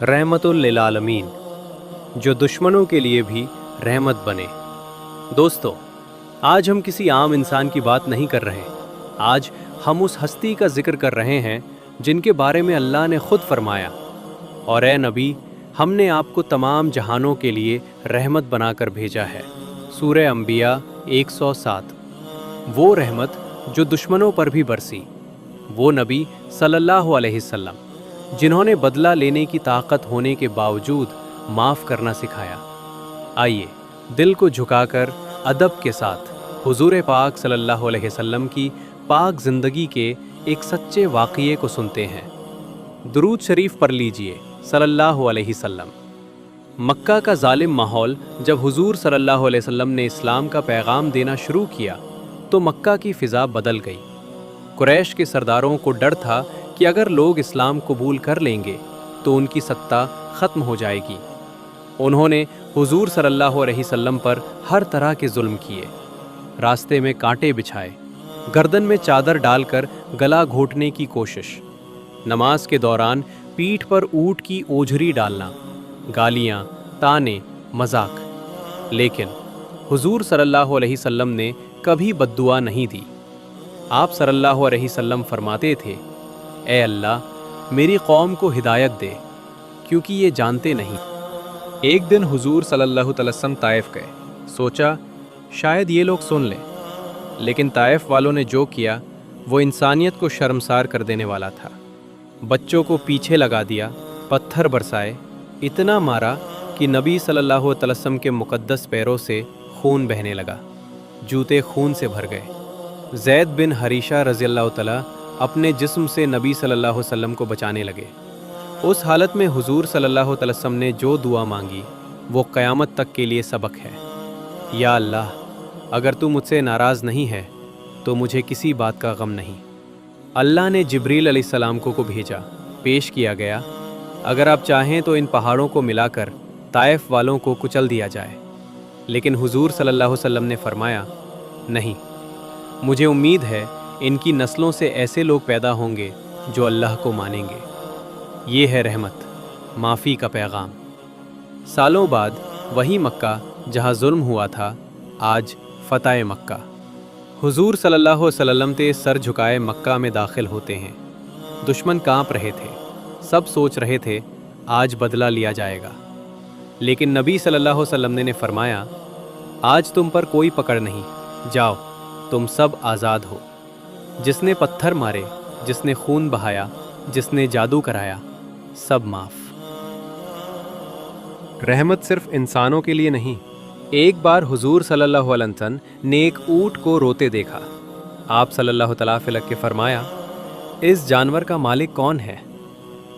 रहमतुल लिल आलमीन, जो दुश्मनों के लिए भी रहमत बने। दोस्तों, आज हम किसी आम इंसान की बात नहीं कर रहे। आज हम उस हस्ती का जिक्र कर रहे हैं जिनके बारे में अल्लाह ने खुद फरमाया, और ए नबी, हमने आपको तमाम जहानों के लिए रहमत बनाकर भेजा है। सूरह अंबिया 107। वो रहमत जो दुश्मनों पर भी बरसी, वो नबी सल्लल्लाहु अलैहि वसल्लम जिन्होंने बदला लेने की ताकत होने के बावजूद माफ़ करना सिखाया। आइए दिल को झुकाकर अदब के साथ हुजूर पाक सल्लल्लाहु अलैहि वसल्लम की पाक ज़िंदगी के एक सच्चे वाक़ये को सुनते हैं। दुरूद शरीफ पढ़ लीजिए सल्लल्लाहु अलैहि वसल्लम। मक्का का जालिम माहौल जब हुजूर सल्लल्लाहु अलैहि वसल्लम ने इस्लाम का पैगाम देना शुरू किया तो मक्का की फ़िज़ा बदल गई। कुरैश के सरदारों को डर था कि अगर लोग इस्लाम कबूल कर लेंगे तो उनकी सत्ता ख़त्म हो जाएगी। उन्होंने हुजूर सल्लल्लाहु अलैहि वसल्लम पर हर तरह के जुल्म किए, रास्ते में कांटे बिछाए, गर्दन में चादर डालकर गला घोंटने की कोशिश, नमाज के दौरान पीठ पर ऊँट की ओझरी डालना, गालियाँ, ताने, मजाक। लेकिन हुजूर सल्लल्लाहु अलैहि वसल्लम ने कभी बद्दुआ नहीं दी। आप सल्लल्लाहु अलैहि वसल्लम फरमाते थे, ए अल्लाह, मेरी कौम को हिदायत दे, क्योंकि ये जानते नहीं। एक दिन हुजूर सल्लल्लाहु अलैहि वसल्लम ताइफ गए। सोचा शायद ये लोग सुन लें, लेकिन ताइफ वालों ने जो किया वो इंसानियत को शर्मसार कर देने वाला था। बच्चों को पीछे लगा दिया, पत्थर बरसाए, इतना मारा कि नबी सल्लल्लाहु अलैहि वसल्लम के मुक़द्दस पैरों से खून बहने लगा, जूते खून से भर गए। ज़ैद बिन हरीशा रज़ियल्लाहु तआला अपने जिस्म से नबी सल्लल्लाहु अलैहि वसल्लम को बचाने लगे। उस हालत में हुजूर सल्लल्लाहु अलैहि वसल्लम ने जो दुआ मांगी वो क़यामत तक के लिए सबक है। या अल्लाह, अगर तू मुझसे नाराज़ नहीं है तो मुझे किसी बात का गम नहीं। अल्लाह ने जिब्रील अलैहिस्सलाम को भेजा, पेश किया गया, अगर आप चाहें तो इन पहाड़ों को मिलाकर ताइफ वालों को कुचल दिया जाए। लेकिन हुजूर सल्लल्लाहु अलैहि वसल्लम ने फरमाया, नहीं, मुझे उम्मीद है इनकी नस्लों से ऐसे लोग पैदा होंगे जो अल्लाह को मानेंगे। ये है रहमत, माफ़ी का पैगाम। सालों बाद वही मक्का जहाँ जुल्म हुआ था, आज फ़तह मक्का। हुजूर सल्लल्लाहु अलैहि वसल्लम ते सर झुकाए मक्का में दाखिल होते हैं। दुश्मन कांप रहे थे, सब सोच रहे थे आज बदला लिया जाएगा। लेकिन नबी सल्लल्लाहु अलैहि वसल्लम ने फरमाया, आज तुम पर कोई पकड़ नहीं, जाओ, तुम सब आज़ाद हो। जिसने पत्थर मारे, जिसने खून बहाया, जिसने जादू कराया, सब माफ़। रहमत सिर्फ इंसानों के लिए नहीं। एक बार हुजूर सल्लल्लाहु अलैहि वसल्लम ने एक ऊँट को रोते देखा। आप सल्लल्लाहु अलैहि वसल्लम के फरमाया, इस जानवर का मालिक कौन है?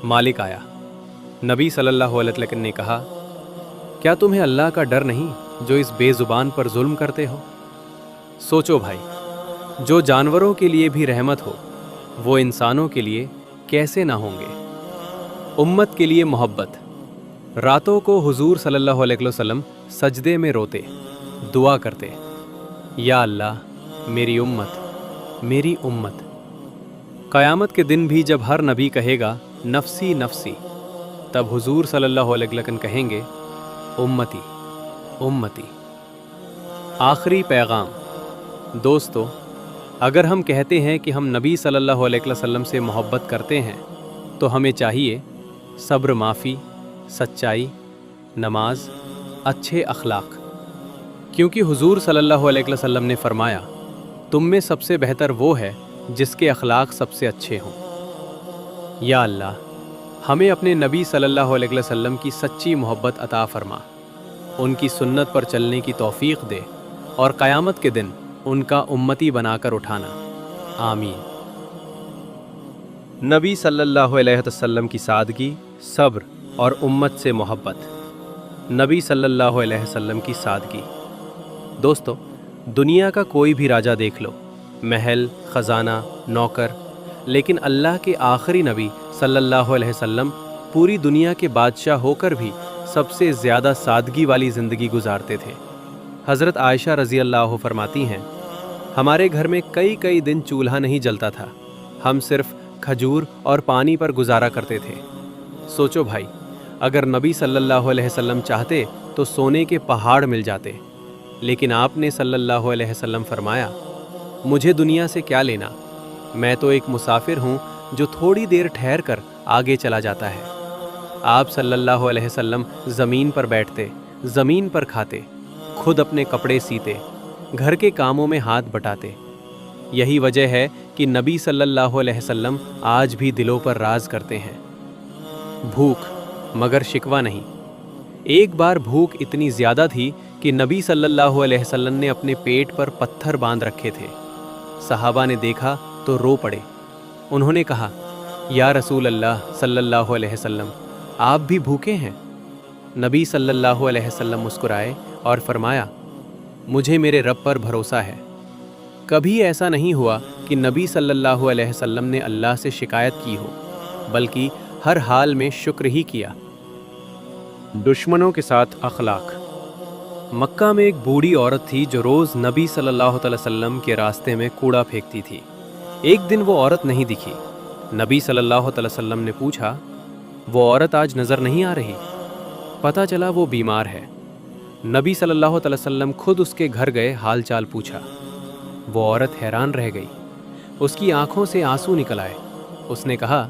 मालिक आया। नबी सल्लल्लाहु अलैहि वसल्लम ने कहा, क्या तुम्हें अल्लाह का डर नहीं जो इस बेज़ुबान पर जुल्म करते हो? सोचो भाई, जो जानवरों के लिए भी रहमत हो वो इंसानों के लिए कैसे ना होंगे। उम्मत के लिए मोहब्बत। रातों को हुजूर सल्लल्लाहु अलैहि वसल्लम सजदे में रोते, दुआ करते, या अल्लाह, मेरी उम्मत, मेरी उम्मत। क़यामत के दिन भी जब हर नबी कहेगा नफ़सी नफ़सी, तब हुजूर सल्लल्लाहु अलैहि वसल्लम कहेंगे, उम्मती, उम्मती। आखिरी पैगाम। दोस्तों, अगर हम कहते हैं कि हम नबी सल्लल्लाहु अलैहि वसल्लम से मोहब्बत करते हैं तो हमें चाहिए सब्र, माफ़ी, सच्चाई, नमाज, अच्छे अखलाक। क्योंकि हुजूर सल्लल्लाहु अलैहि वसल्लम ने फरमाया, तुम में सबसे बेहतर वो है जिसके अखलाक सबसे अच्छे हों। या अल्लाह, हमें अपने नबी सल्लल्लाहु अलैहि वसल्लम की सच्ची मोहब्बत अता फरमा, उनकी सुन्नत पर चलने की तौफीक दे और क़यामत के दिन उनका उम्मती बनाकर उठाना। आमीन। नबी सल्लल्लाहु अलैहि वसल्लम की सादगी, सब्र और उम्मत से मोहब्बत। नबी सल्लल्लाहु अलैहि वसल्लम की सादगी। दोस्तों, दुनिया का कोई भी राजा देख लो, महल, ख़जाना, नौकर, लेकिन अल्लाह के आखिरी नबी सल्लल्लाहु अलैहि वसल्लम पूरी दुनिया के बादशाह होकर भी सबसे ज़्यादा सादगी वाली ज़िंदगी गुजारते थे। हज़रत आयशा रज़ी अल्लाह फरमाती हैं, हमारे घर में कई कई दिन चूल्हा नहीं जलता था, हम सिर्फ खजूर और पानी पर गुजारा करते थे। सोचो भाई, अगर नबी सल्लल्लाहु अलैहि वसल्लम चाहते तो सोने के पहाड़ मिल जाते, लेकिन आपने सल्लल्लाहु अलैहि वसल्लम फरमाया, मुझे दुनिया से क्या लेना, मैं तो एक मुसाफिर हूँ जो थोड़ी देर ठहर कर आगे चला जाता है। आप सल्लल्लाहु अलैहि वसल्लम ज़मीन पर बैठते, ज़मीन पर खाते, खुद अपने कपड़े सीते, घर के कामों में हाथ बटाते। यही वजह है कि नबी सल्लल्लाहु अलैहि वसल्लम आज भी दिलों पर राज करते हैं। भूख मगर शिकवा नहीं। एक बार भूख इतनी ज़्यादा थी कि नबी सल्लल्लाहु अलैहि वसल्लम ने अपने पेट पर पत्थर बांध रखे थे। सहाबा ने देखा तो रो पड़े। उन्होंने कहा, या रसूल अल्लाह सल्लल्लाहु अलैहि वसल्लम, आप भी भूखे हैं? नबी सल्लल्लाहु अलैहि वसल्लम मुस्कुराए और फरमाया, मुझे मेरे रब पर भरोसा है। कभी ऐसा नहीं हुआ कि नबी सल्लल्लाहु अलैहि वसल्लम ने अल्लाह से शिकायत की हो, बल्कि हर हाल में शुक्र ही किया। दुश्मनों के साथ अखलाक। मक्का में एक बूढ़ी औरत थी जो रोज़ नबी सल्लल्लाहु अलैहि वसल्लम के रास्ते में कूड़ा फेंकती थी। एक दिन वो औरत नहीं दिखी। नबी सल्लल्लाहु अलैहि वसल्लम ने पूछा, वो औरत आज नज़र नहीं आ रही? पता चला वो बीमार है। नबी सल्लल्लाहु अलैहि वसल्लम खुद उसके घर गए, हाल चाल पूछा। वो औरत हैरान रह गई। उसकी आंखों से आंसू निकल आए। उसने कहा,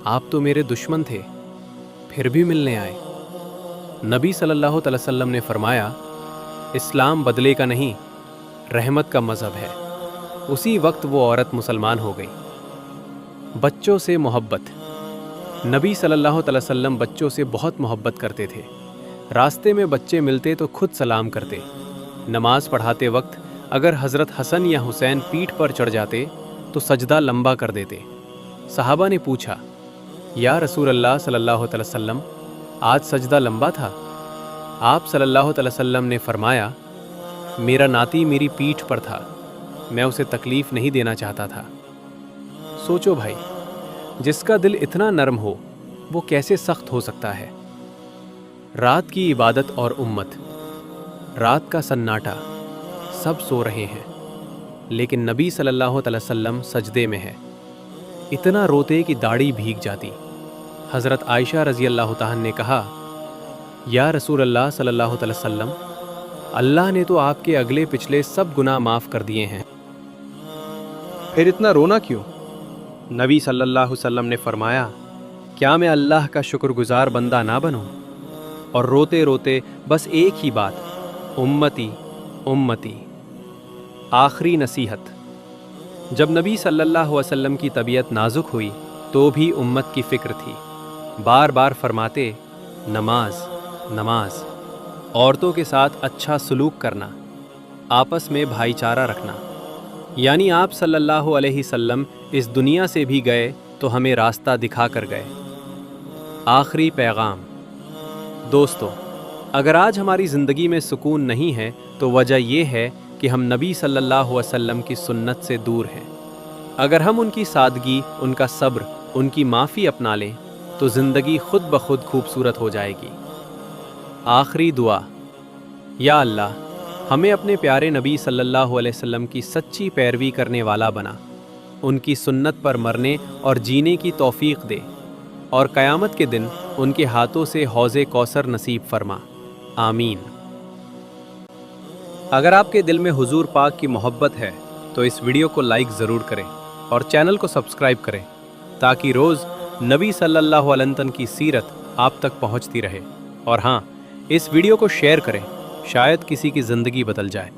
आप तो मेरे दुश्मन थे, फिर भी मिलने आए। नबी सल्लल्लाहु अलैहि वसल्लम ने फरमाया, इस्लाम बदले का नहीं, रहमत का मज़हब है। उसी वक्त वो औरत मुसलमान हो गई। बच्चों से मोहब्बत। नबी सल्लल्लाहु अलैहि वसल्लम बच्चों से बहुत मोहब्बत करते थे। रास्ते में बच्चे मिलते तो खुद सलाम करते। नमाज पढ़ाते वक्त अगर हज़रत हसन या हुसैन पीठ पर चढ़ जाते तो सजदा लंबा कर देते। सहाबा ने पूछा, या रसूल अल्लाह सल्लल्लाहु अलैहि वसल्लम, आज सजदा लंबा था? आप सल्लल्लाहु अलैहि वसल्लम ने फरमाया, मेरा नाती मेरी पीठ पर था, मैं उसे तकलीफ़ नहीं देना चाहता था। सोचो भाई, जिसका दिल इतना नरम हो वो कैसे सख्त हो सकता है। रात की इबादत और उम्मत। रात का सन्नाटा, सब सो रहे हैं, लेकिन नबी सल्लल्लाहु अलैहि वसल्लम सजदे में है। इतना रोते कि दाढ़ी भीग जाती। हज़रत आयशा रज़ी अल्लाह तआला ने कहा, या रसूल अल्लाह सल्लल्लाहु अलैहि वसल्लम, अल्लाह ने तो आपके अगले पिछले सब गुनाह माफ़ कर दिए हैं, फिर इतना रोना क्यों? नबी सल्लल्लाहु अलैहि वसल्लम ने फरमाया, क्या मैं अल्लाह का शुक्रगुजार बंदा ना बनूं? और रोते रोते बस एक ही बात, उम्मती उम्मती। आखिरी नसीहत। जब नबी सल्लल्लाहु अलैहि वसल्लम की तबीयत नाजुक हुई तो भी उम्मत की फ़िक्र थी। बार बार फरमाते, नमाज नमाज, औरतों के साथ अच्छा सलूक करना, आपस में भाईचारा रखना। यानी आप सल्लल्लाहु अलैहि वसल्लम इस दुनिया से भी गए तो हमें रास्ता दिखा कर गए। आखिरी पैगाम। दोस्तों, अगर आज हमारी ज़िंदगी में सुकून नहीं है तो वजह यह है कि हम नबी सल्लल्लाहु अलैहि वसल्लम की सुन्नत से दूर हैं। अगर हम उनकी सादगी, उनका सब्र, उनकी माफ़ी अपना लें तो ज़िंदगी खुद ब खुद खूबसूरत हो जाएगी। आखिरी दुआ। या अल्लाह, हमें अपने प्यारे नबी सल्लल्लाहु अलैहि वसल्लम की सच्ची पैरवी करने वाला बना, उनकी सुन्नत पर मरने और जीने की तौफीक दे, और क़यामत के दिन उनके हाथों से हौज़े कौसर नसीब फरमा। आमीन। अगर आपके दिल में हुजूर पाक की मोहब्बत है तो इस वीडियो को लाइक ज़रूर करें और चैनल को सब्सक्राइब करें, ताकि रोज़ नबी सल्लल्लाहु अलैहि वसल्लम की सीरत आप तक पहुंचती रहे। और हाँ, इस वीडियो को शेयर करें, शायद किसी की ज़िंदगी बदल जाए।